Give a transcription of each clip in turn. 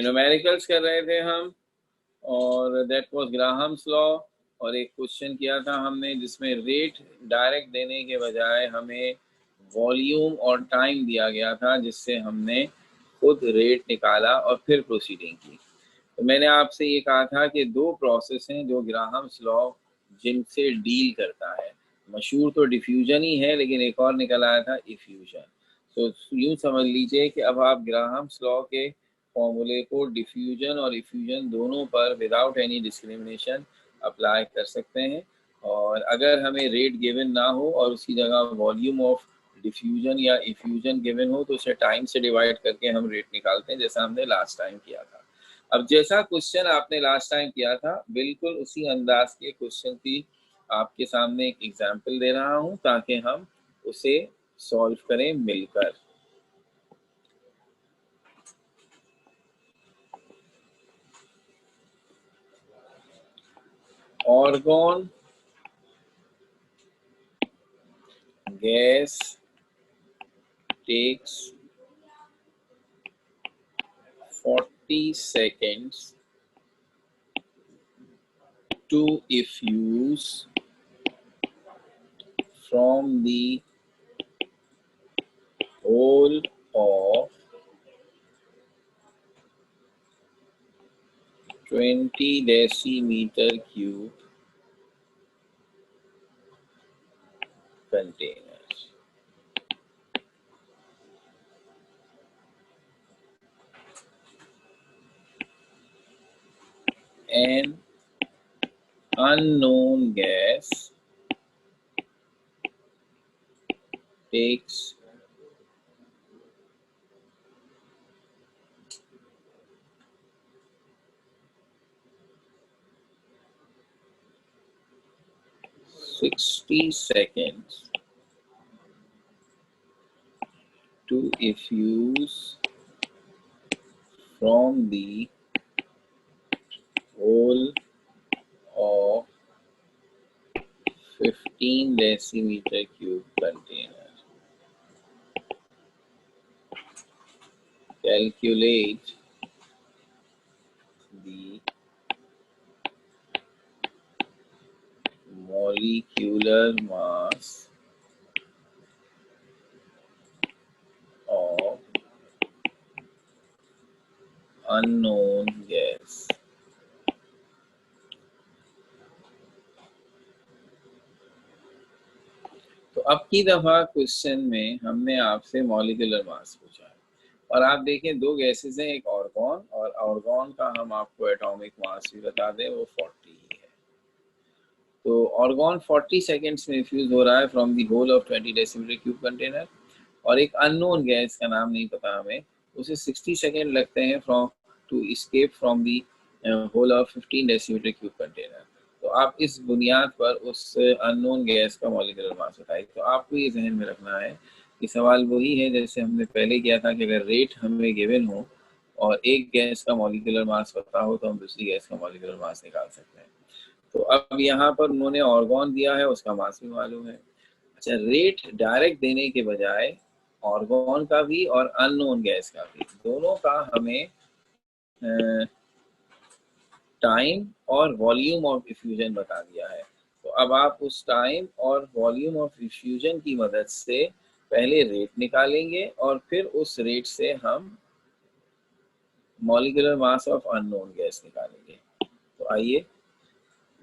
Numericals कर रहे थे हम, और दैट वाज ग्राहम्स लॉ। और एक क्वेश्चन किया था हमने जिसमें रेट डायरेक्ट देने के बजाय हमें वॉल्यूम और टाइम दिया गया था, जिससे हमने खुद रेट निकाला और फिर प्रोसीडिंग की। तो मैंने आपसे ये कहा था कि दो प्रोसेस हैं जो ग्राहम्स लॉ जिनसे डील करता है। मशहूर तो डिफ्यूजन ही है, लेकिन एक और निकल आया था इफ्यूजन। तो यूँ समझ लीजिए कि अब आप ग्राहम्स लॉ के फॉर्मूले को डिफ्यूजन और इफ्यूजन दोनों पर विदाउट एनी डिस्क्रिमिनेशन अप्लाई कर सकते हैं। और अगर हमें रेट गिवन ना हो और उसकी जगह वॉल्यूम ऑफ डिफ्यूजन या इफ्यूजन गिवन हो, तो उसे टाइम से डिवाइड करके हम रेट निकालते हैं, जैसा हमने लास्ट टाइम किया था। अब जैसा क्वेश्चन आपने लास्ट टाइम किया था, बिल्कुल उसी अंदाज के क्वेश्चन की आपके सामने एक एग्जाम्पल दे रहा हूं ताकि हम उसे सॉल्व करें मिलकर। Organ gas takes 40 seconds to effuse from the whole of 20 decimeter cube containers. An unknown gas takes 60 seconds to effuse from the whole of 15 decimeter cube container. Calculate the molecular mass of unknown gas. तो अब की दफा question में हमने आपसे molecular mass पूछा है, और आप देखें दो गैसेस हैं, एक ऑर्गन, और ऑर्गन का हम आपको एटॉमिक मास भी बता दें, वो 40 ही है। तो ऑर्गन 40 सेकेंड्स में फ्यूज हो रहा है from the hole of 20 decimetre cube container, और एक अननोन गैस का नाम नहीं पता हमें, उसे 60 सेकेंड लगते हैं from to escape from the hole of 15 decimetre cube container. तो आप इस बुनियाद पर उस अननोन गैस का मॉलिक्यूलर मास बताइए। तो आपको ये जहन में रखना है कि सवाल वही है जैसे हमने पहले किया था कि अगर रेट हमें गिवन हो और एक गैस का मॉलिक्यूलर मास पता हो तो हम दूसरी गैस का मॉलिक्यूलर मास निकाल सकते हैं। तो अब यहाँ पर उन्होंने ऑर्गन दिया है, उसका मास भी मालूम है। अच्छा, रेट डायरेक्ट देने के बजाय ऑर्गन का भी और अननोन गैस का भी, दोनों का हमें टाइम और वॉल्यूम ऑफ डिफ्यूजन बता दिया है। तो अब आप उस टाइम और वॉल्यूम ऑफ डिफ्यूजन की मदद से पहले रेट निकालेंगे और फिर उस रेट से हम molecular mass of unknown gas निकालेंगे। तो आइए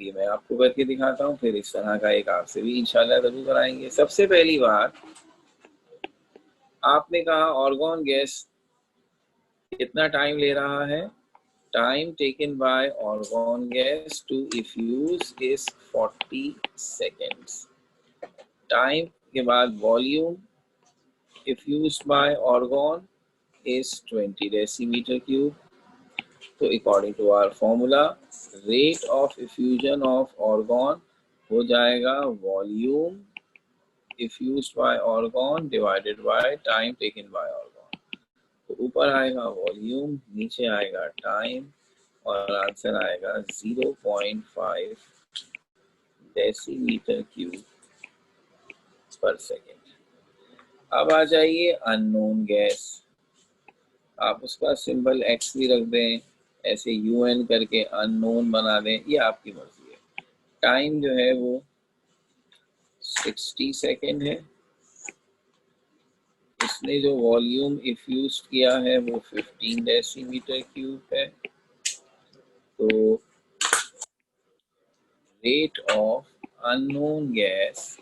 ये मैं आपको करके दिखाता हूँ, फिर इस तरह का एक आपसे भी इंशाल्लाह जरूर कराएंगे। सबसे पहली बात, आपने कहा ऑर्गन गैस कितना टाइम ले रहा है? Time taken by argon gas to effuse is 40 seconds. Time के बाद volume effused by argon is 20 decimetre cube. तो according to our formula, rate of effusion of argon हो जाएगा volume effused by argon divided by time taken by argon. तो ऊपर आएगा volume, नीचे आएगा टाइम, और आंसर आएगा 0.5 डेसीमीटर क्यूब पर सेकेंड। अब आ जाइए अननोन गैस। आप उसका सिंबल x भी रख दें, ऐसे UN करके अननोन बना दें, ये आपकी मर्जी है। टाइम जो है वो 60 सेकेंड है। इसने जो वॉल्यूम इफ्यूज किया है वो 15 डेसीमीटर क्यूब है। तो rate of unknown gas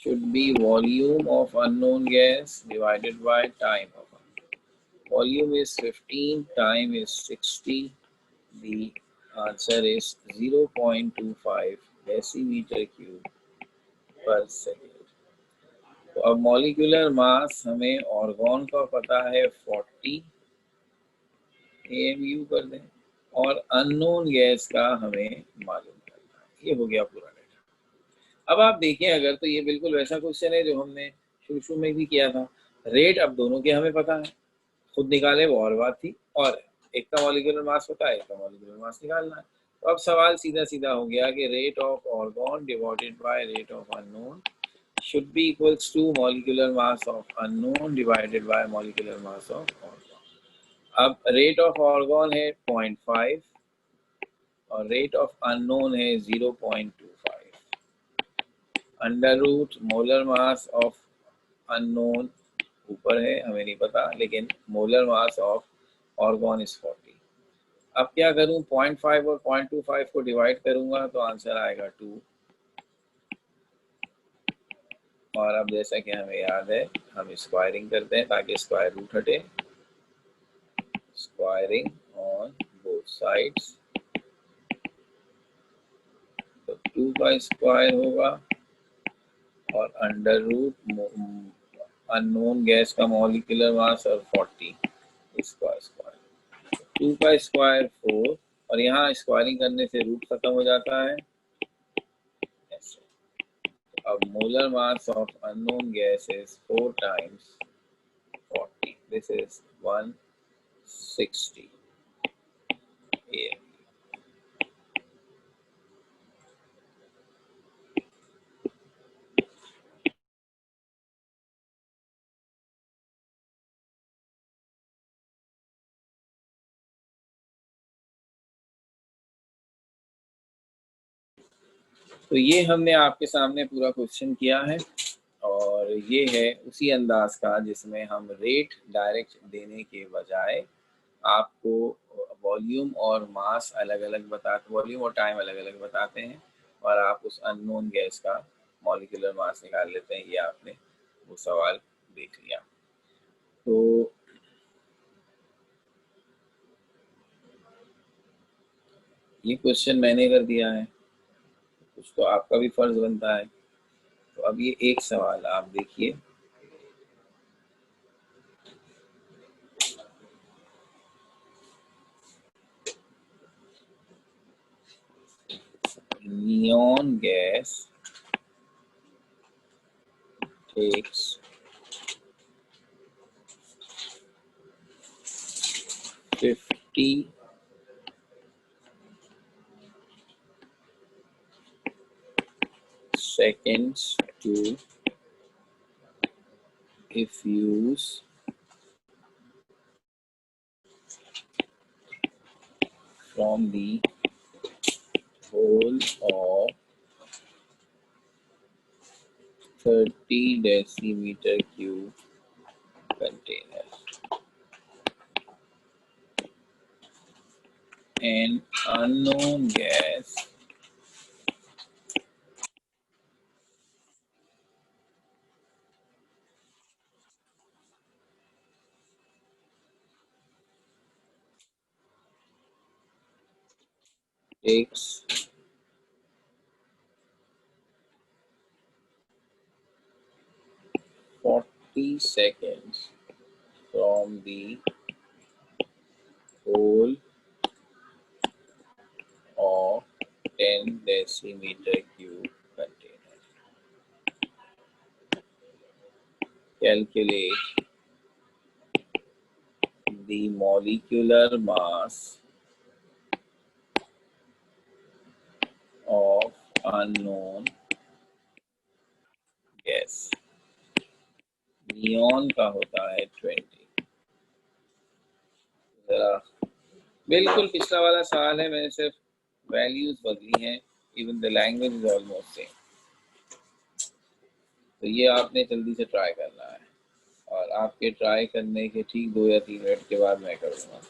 should be volume of unknown gas divided by time of unknown. Volume is 15, time is 60. The answer is 0.25 decimeter cube per second. तो अब मॉलिक्यूलर मास हमें organ का पता है 40 AMU कर दें, और अननोन गैस का हमें मालूम करना है। ये हो गया पूरा डेटा। अब आप देखें अगर, तो ये बिल्कुल वैसा क्वेश्चन है जो हमने शुरू शुरू में भी किया था। रेट अब दोनों के हमें पता है, खुद निकाले वो और बात थी, और एक का मॉलिक्यूलर मास होता है, एक का मॉलिक्यूलर मास निकालना है। तो अब सवाल सीधा सीधा हो गया कि rate of organ divided by rate of unknown should be equals to molecular mass of unknown divided by molecular mass of orgon. अब रेट ऑफ ऑर्गन है 0.5 और रेट ऑफ अननोन है 0.25। Under root molar mass of unknown ऊपर है, हमें नहीं पता, लेकिन molar mass of argon is 40। अब क्या करूं, 0.5 और 0.25 को डिवाइड करूंगा तो आंसर आएगा 2। और अब जैसा कि हमें याद है, हम स्क्वायरिंग करते हैं ताकि स्क्वायर रूट हटे। स्क्वायरिंग ऑन बोथ साइड्स, तो 2 का स्क्वायर होगा और अंडर रूट अननोन गैस का मॉलिक्यूलर मास और 40 इसका स्क्वायर, 2 का स्क्वायर 4, और यहाँ स्क्वायरिंग करने से रूट खत्म हो जाता है। अब molar mass of unknown gas is 4 times 40. This is 160 AMU. तो ये हमने आपके सामने पूरा क्वेश्चन किया है, और ये है उसी अंदाज का जिसमें हम रेट डायरेक्ट देने के बजाय आपको वॉल्यूम और मास अलग अलग बताते, वॉल्यूम और टाइम अलग अलग बताते हैं, और आप उस अननोन गैस का मॉलिक्यूलर मास निकाल लेते हैं। ये आपने वो सवाल देख लिया। तो ये क्वेश्चन मैंने कर दिया है, कुछ तो आपका भी फर्ज बनता है। तो अब ये एक सवाल आप देखिए, neon gas takes 50 seconds to diffuse from the whole of 30 decimeter cube container. An unknown gas takes 40 seconds from the whole of 10 decimeter cube container. Calculate the molecular mass of unknown gas. Neon का होता है 20, जरा बिल्कुल पिछला वाला सवाल है, मैंने सिर्फ वैल्यूज बदली हैं, even the language is almost same. तो ये आपने जल्दी से ट्राई करना है, और आपके ट्राई करने के ठीक 2 या 3 मिनट के बाद मैं करूँगा।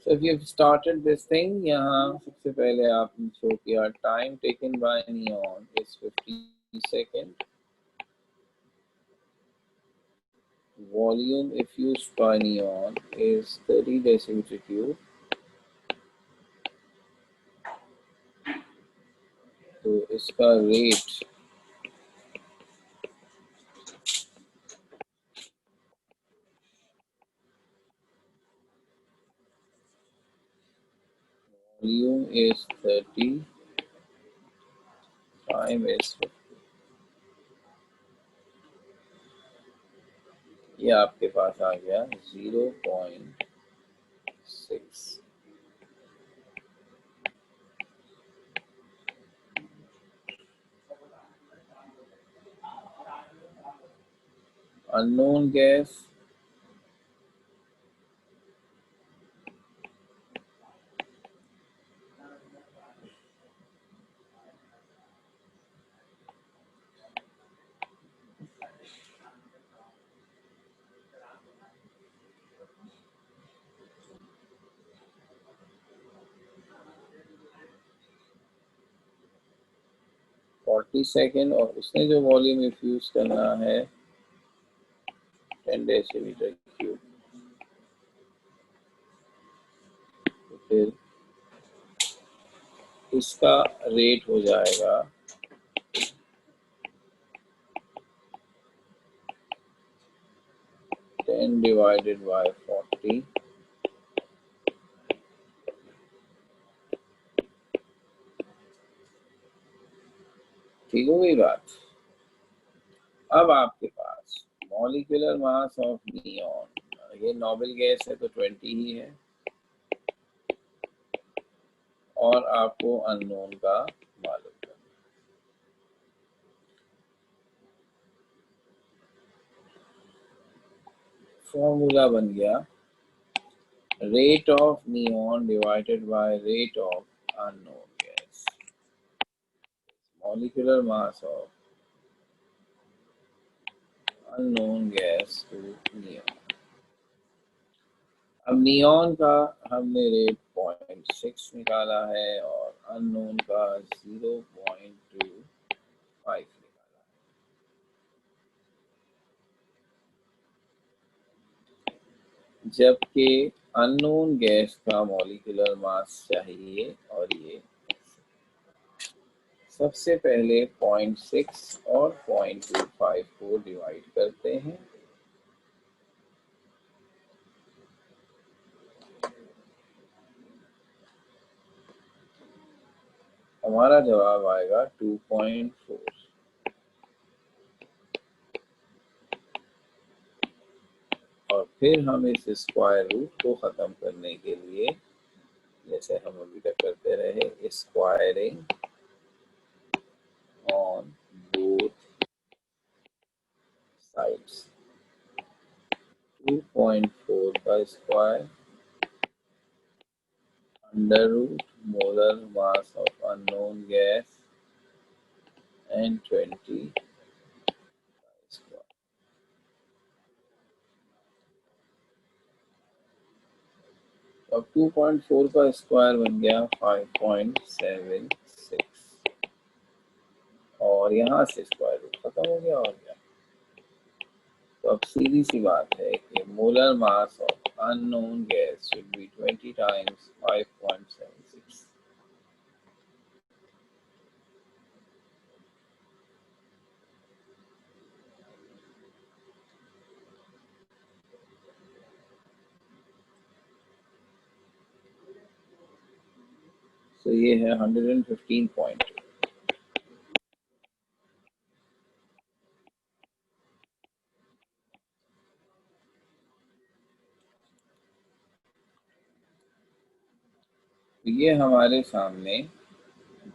So if you've started this thing, यहाँ सबसे पहले आपने शो किया time taken by neon is 50 seconds. Volume effused by neon is 30 decibel cube. तो इसका rate volume is 30, time is 50. ये आपके पास आ गया 0.6. Unknown gas, फोर्टी सेकेंड, और उसने जो वॉल्यूम इफ्यूज करना है 10 डेसीमीटर क्यूब। फिर इसका रेट हो जाएगा 10 डिवाइडेड बाय 40, ठीक हो गई बात। अब आपके पास मॉलिक्यूलर मास ऑफ नियॉन, ये नोबेल गैस है तो 20 ही है, और आपको अननोन का मालूम करना। फॉर्मूला बन गया rate of neon divided by rate of unknown gas, molecular mass of unknown gas to neon. अब नियॉन का हमने रेट 0.6 निकाला है और अननोन का 0.25 निकाला है। जबकि अननोन गैस का मॉलिक्यूलर मास चाहिए, और ये सबसे पहले 0.6 और 0.25 को डिवाइड करते हैं, हमारा जवाब आएगा 2.4। और फिर हम इस स्क्वायर रूट को खत्म करने के लिए, जैसे हम अभी तक करते रहे, स्क्वायरिंग ऑन बोथ साइड्स, 2.4 का square under root molar mass of unknown gas and 20 square. अब 2.4 का स्क्वायर बन गया 5.76, और यहाँ से स्क्वायर रूट खत्म हो गया, और क्या। तो अब सीधी सी बात है कि molar mass of unknown gas should be 20 times 5.76। तो ये है 115 पॉइंट। ये हमारे सामने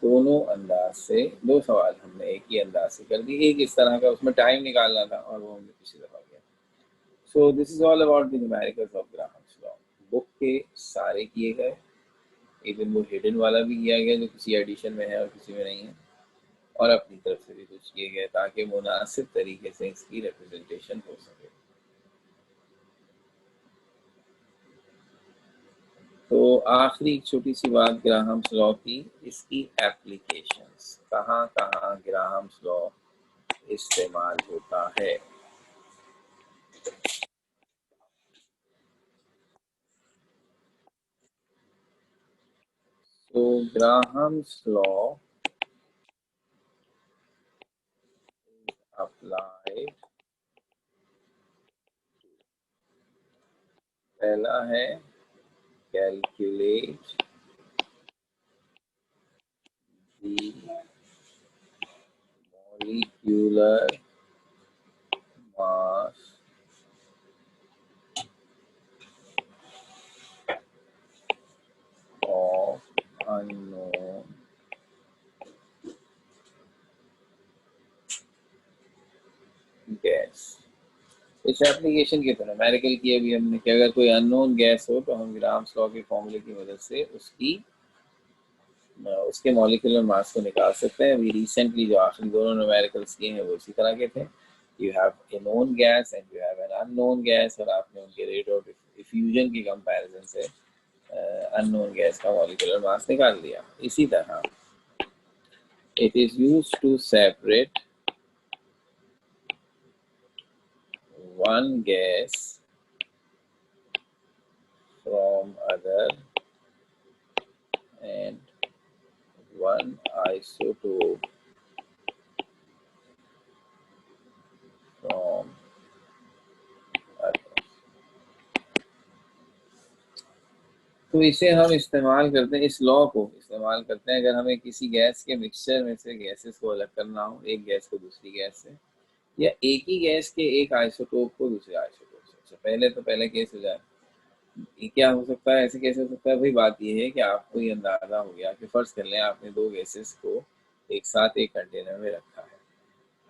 दोनों अंदाज से दो सवाल हमने एक ही अंदाज से कर दिए, एक इस तरह का, उसमें टाइम निकालना था और वो हमने पिछली दफा किया। So this is all about the numericals of Graham's law. Book के सारे किए गए, इवन वो हिडन वाला भी किया गया जो किसी एडिशन में है और किसी में नहीं है, और अपनी तरफ से भी कुछ किए गए ताकि मुनासिब तरीके से इसकी रिप्रेजेंटेशन हो सके। तो आखिरी एक छोटी सी बात ग्राहम्स लॉ की, इसकी एप्लीकेशंस, कहाँ कहाँ ग्राहम्स लॉ इस्तेमाल होता है। तो ग्राहम्स लॉ अप्लाइड, पहला है calculate the molecular mass of unknown gas. इस एप्लीकेशन की तरह न्यूमेरिकल की अभी हमने कि अगर कोई अननोन गैस हो तो हम ग्राम्स लॉ के फॉर्मूले की मदद से उसके मॉलिक्यूलर मास को निकाल सकते हैं। अभी रिसेंटली जो आखिरी दोनों न्यूमेरिकल्स किए हैं वो इसी तरह के थे। You have a known gas and you have an unknown gas, और आपने उनके रेट ऑफ डिफ्यूजन की कंपैरिजन से अननोन गैस का मॉलिक्यूलर मास निकाल लिया। इसी तरह it is used to separate one gas from other one isotope from Earth। तो इसे हम इस्तेमाल करते हैं, इस लॉ को इस्तेमाल करते हैं अगर हमें किसी गैस के मिक्सचर में से गैसेस को अलग करना हो, एक गैस को दूसरी गैस से, या एक ही गैस के एक आइसोटोप को दूसरे आइसोटोप से। अच्छा, पहले केस हो जाए, ये क्या हो सकता है, ऐसे कैसे हो सकता है भाई? बात ये है कि आपको ये अंदाजा हो गया कि फर्ज कर लें आपने दो गैसेस को एक साथ एक कंटेनर में रखा है।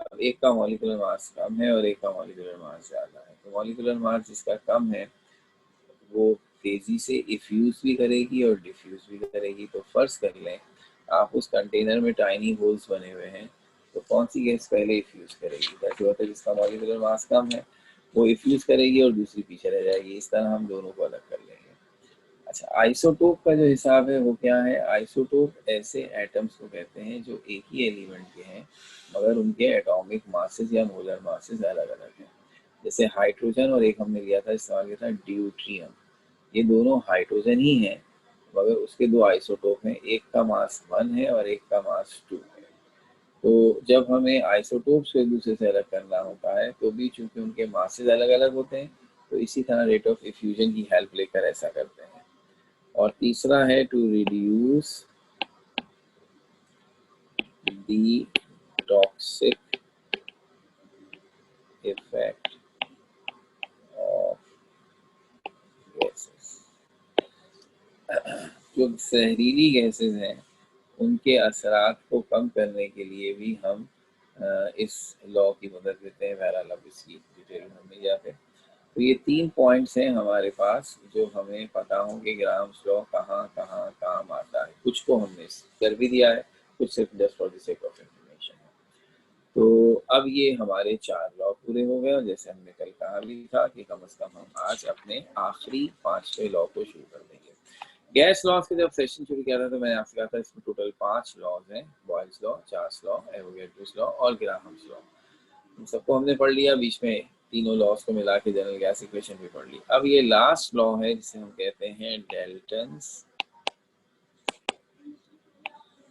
अब एक का मॉलिक्यूलर मास कम है और एक का मॉलिक्यूलर मास ज़्यादा है। तो मॉलिक्यूलर मास जिसका कम है वो तेज़ी से इफ्यूज़ भी करेगी और डिफ्यूज़ भी करेगी। तो फर्ज कर लें आप उस कंटेनर में टाइनी होल्स बने हुए हैं, तो कौन सी गैस पहले इफ्यूज़ करेगी? वैसे होता है जिसका मॉलिक्यूलर मास कम है वो इफ्यूज़ करेगी और दूसरी पीछे रह जाएगी। इस तरह हम दोनों को अलग कर लेंगे। अच्छा, आइसोटोप का जो हिसाब है वो क्या है? आइसोटोप ऐसे एटम्स को कहते हैं जो एक ही एलिमेंट के हैं मगर उनके एटॉमिक मासेस या मोलर मासेस अलग अलग हैं। जैसे हाइड्रोजन और एक हमने लिया था, इस्तेमाल किया था ड्यूट्रियम, ये दोनों हाइड्रोजन ही हैं मगर उसके दो आइसोटोप हैं, एक का मास 1 है और एक का मास 2 है। तो जब हमें आइसोटोप्स को एक दूसरे से अलग करना होता है तो भी चूंकि उनके मासेस अलग अलग होते हैं तो इसी तरह रेट ऑफ इफ्यूजन की हेल्प लेकर ऐसा करते हैं। और तीसरा है to reduce the toxic effect of gases. जो जहरीली गैसेस हैं उनके असरात को कम करने के लिए भी हम इस लॉ की मदद लेते हैं। बहरहाल अब इसकी डिटेल में हम नहीं जाते। तो ये 3 पॉइंट्स हैं हमारे पास जो हमें पता हो कि ग्राम्स लॉ कहाँ कहाँ काम आता है। कुछ को हमने कर भी दिया है, कुछ सिर्फ just for the sake of information है। तो अब ये हमारे 4 लॉ पूरे हो गए और जैसे हमने कल कहा भी था कि कम से कम हम आज अपने आखिरी 5वें लॉ को शुरू कर देंगे। गैस लॉज का जब सेशन शुरू किया था तो मैंने आपसे कहा था इसमें टोटल 5 लॉज हैं, Boyle's law, Charles law, Avogadro's law और ग्राहम्स लॉ। इन सबको हमने पढ़ लिया, बीच में तीनों लॉज को मिला के जनरल गैस इक्वेशन भी पढ़ ली। अब ये लास्ट लॉ है जिसे हम कहते हैं Dalton's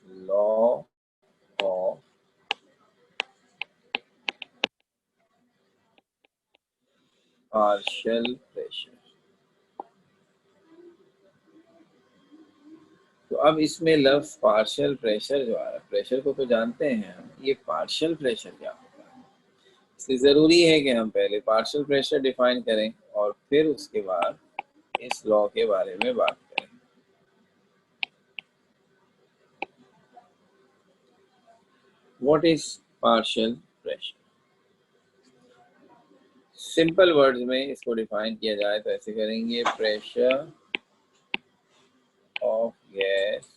law of partial pressure. तो अब इसमें लफ्ज पार्शियल प्रेशर जो आ रहा है, प्रेशर को तो जानते हैं हम, ये पार्शियल प्रेशर क्या होता है? इसलिए ज़रूरी है कि हम पहले पार्शियल प्रेशर डिफाइन करें और फिर उसके बाद इस लॉ के बारे में बात करें। What is partial pressure? Simple words में इसको डिफाइन किया जाए तो ऐसे करेंगे, pressure of gas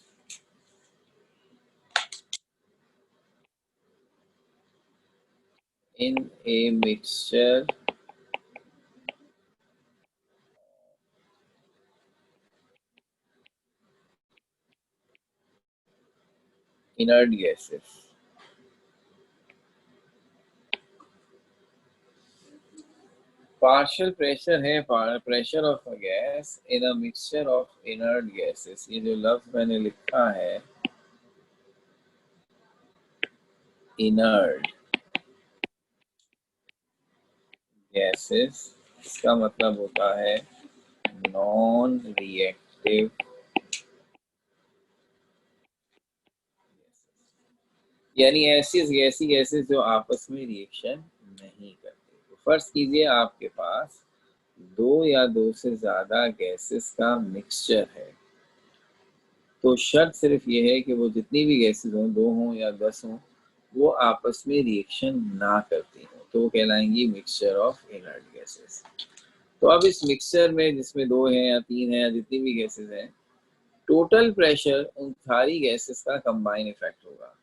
in a mixture inert gases। Partial pressure है pressure of a gas in a mixture of inert gases. ये जो लफ्ज मैंने लिखा है इनर्ट गैसेस, इसका मतलब होता है नॉन रिएक्टिव, यानी ऐसी गैसेस जो आपस में रिएक्शन नहीं करते। तो फर्ज कीजिए आपके पास दो या दो से ज्यादा गैसेस का मिक्सचर है, तो शर्त सिर्फ ये है कि वो जितनी भी गैसेस हों, 2 हों या 10 हों, वो आपस में रिएक्शन ना करती हों, तो वो कहलाएंगी मिक्सचर ऑफ इनर्ट गैसेस। तो अब इस मिक्सचर में जिसमें 2 हैं या 3 हैं या जितनी भी गैसेस हैं, टोटल प्रेशर उन सारी गैसेस का कंबाइन इफेक्ट होगा,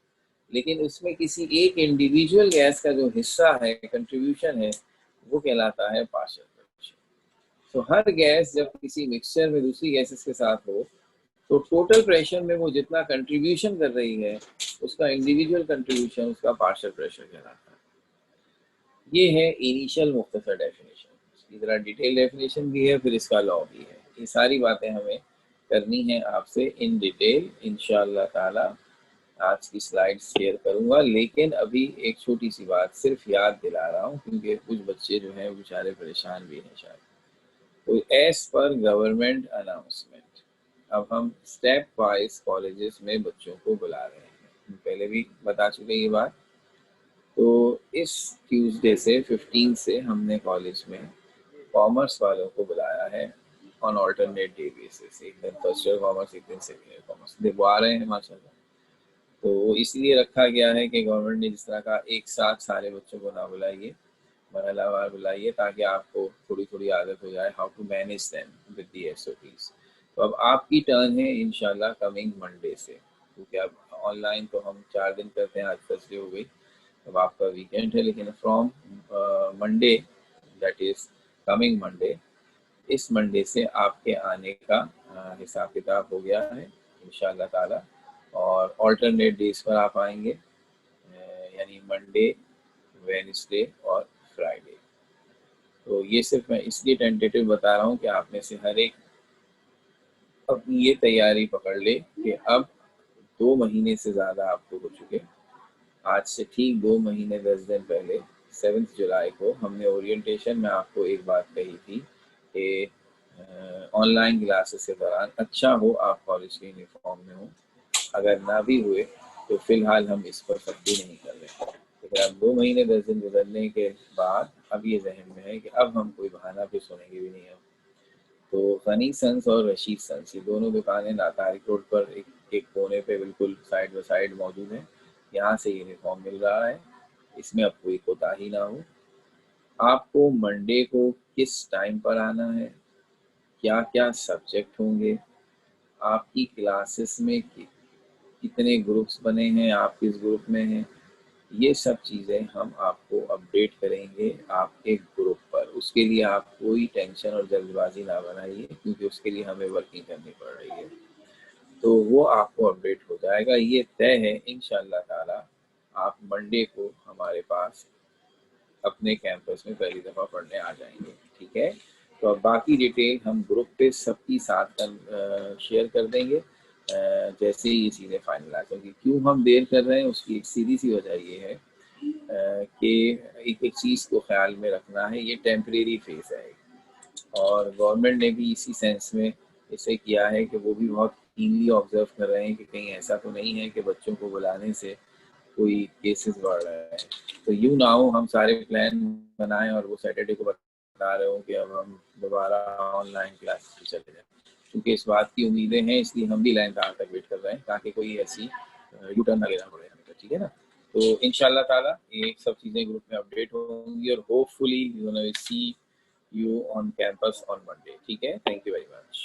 लेकिन उसमें किसी एक इंडिविजुअल गैस का जो हिस्सा है, कंट्रीब्यूशन है, वो कहलाता है पार्शियल प्रेशर। तो हर गैस जब किसी मिक्सचर में दूसरी गैसेस के साथ हो तो टोटल प्रेशर में वो जितना कंट्रीब्यूशन कर रही है उसका इंडिविजुअल कंट्रीब्यूशन उसका पार्शियल प्रेशर कहलाता है। ये है इनिशियल मुख्तसर डेफिनेशन। इसकी जरा डिटेल डेफिनेशन भी है, फिर इसका लॉ भी है। ये सारी बातें हमें करनी है आपसे इन डिटेल इंशाअल्लाह ताला आज की स्लाइड शेयर करूंगा, लेकिन अभी एक छोटी सी बात सिर्फ याद दिला रहा हूँ, क्योंकि कुछ बच्चे जो हैं बेचारे परेशान भी हैं शायद। तो एज पर गवर्नमेंट अनाउंसमेंट अब हम स्टेप वाइज कॉलेजेस में बच्चों को बुला रहे हैं। पहले भी बता चुके ये बात। तो इस ट्यूसडे से 15 से हमने कॉलेज में कॉमर्स वालों को बुलाया है ऑन ऑल्टरनेट डे बेसिस। एक दिन फर्स्ट ईयर कॉमर्स, एक दिन सेकेंड ईयर कॉमर्स, वो आ रहे हैं माशाल्लाह। तो इसलिए रखा गया है कि गवर्नमेंट ने जिस तरह का एक साथ सारे बच्चों को ना बुलाइए, मरहलावार बुलाइए, ताकि आपको थोड़ी थोड़ी आदत हो जाए how to manage them with the SOPs. तो अब आपकी टर्न है इंशाल्लाह कमिंग मंडे से, क्योंकि अब ऑनलाइन तो हम 4 दिन करते हैं, आज थर्सडे हो गई, अब आपका वीकेंड है, लेकिन from Monday, that is coming Monday, इस मंडे से आपके आने का हिसाब किताब हो गया है इंशाल्लाह ताला। और ऑल्टरनेट डेज पर आप आएंगे, यानी मंडे, वेडनेसडे और फ्राइडे। तो ये सिर्फ मैं इसलिए टेंटेटिव बता रहा हूँ कि आप में से हर एक अपनी ये तैयारी पकड़ ले कि अब 2 महीने से ज़्यादा आपको हो चुके। आज से ठीक 2 महीने 10 दिन पहले 7 जुलाई को हमने ओरिएंटेशन में आपको एक बात कही थी कि ऑनलाइन क्लासेस के दौरान अच्छा हो आप कॉलेज के यूनिफॉर्म में हो, अगर ना भी हुए तो फिलहाल हम इस पर सख्ती नहीं कर रहे। लेकिन अब 2 महीने 10 दिन गुजरने के बाद अब ये जहन में है कि अब हम कोई बहाना फिर सुनेंगे भी नहीं। अब तो फनी सन्स और रशीद सन्स, ये दोनों दुकानें नातारिक रोड पर एक कोने पे बिल्कुल साइड बाय साइड मौजूद हैं। यहाँ से यूनिफॉर्म मिल रहा है, इसमें अब कोई कोताही ना हो। आपको मंडे को किस टाइम पर आना है, क्या क्या सब्जेक्ट होंगे, आपकी क्लासेस में कितने ग्रुप्स बने हैं, आप किस ग्रुप में हैं, ये सब चीज़ें हम आपको अपडेट करेंगे आपके ग्रुप पर। उसके लिए आप कोई टेंशन और जल्दबाजी ना बनाइए, क्योंकि उसके लिए हमें वर्किंग करनी पड़ रही है। तो वो आपको अपडेट हो जाएगा, ये तय है इंशाल्लाह ताला। आप मंडे को हमारे पास अपने कैंपस में पहली दफ़ा पढ़ने आ जाएंगे, ठीक है। तो अब बाकी डिटेल हम ग्रुप पे सबकी साथ शेयर कर देंगे जैसे ही ये चीज़ें फाइनलाइज होंगी। क्यों हम देर कर रहे हैं, उसकी एक सीधी सी वजह ये है कि एक एक चीज़ को ख्याल में रखना है, ये टेम्परेरी फेज है, और गवर्नमेंट ने भी इसी सेंस में इसे किया है कि वो भी बहुत कीनली ऑब्जर्व कर रहे हैं कि कहीं ऐसा तो नहीं है कि बच्चों को बुलाने से कोई केसेस बढ़ रहे हैं। तो यूँ ना हो हम सारे प्लान बनाएं और वो सैटरडे को बता रहे हो कि अब हम दोबारा ऑनलाइन क्लास चले जाएं। क्योंकि इस बात की उम्मीदें हैं, इसलिए हम भी लाइन कहाँ तक वेट कर रहे हैं, ताकि कोई ऐसी यू टर्न ना लेना पड़े हमें, ठीक है ना। तो इंशाल्लाह ताला ये सब चीज़ें ग्रुप में अपडेट होंगी, और hopefully you know see you on campus on Monday. ठीक है, thank you very much.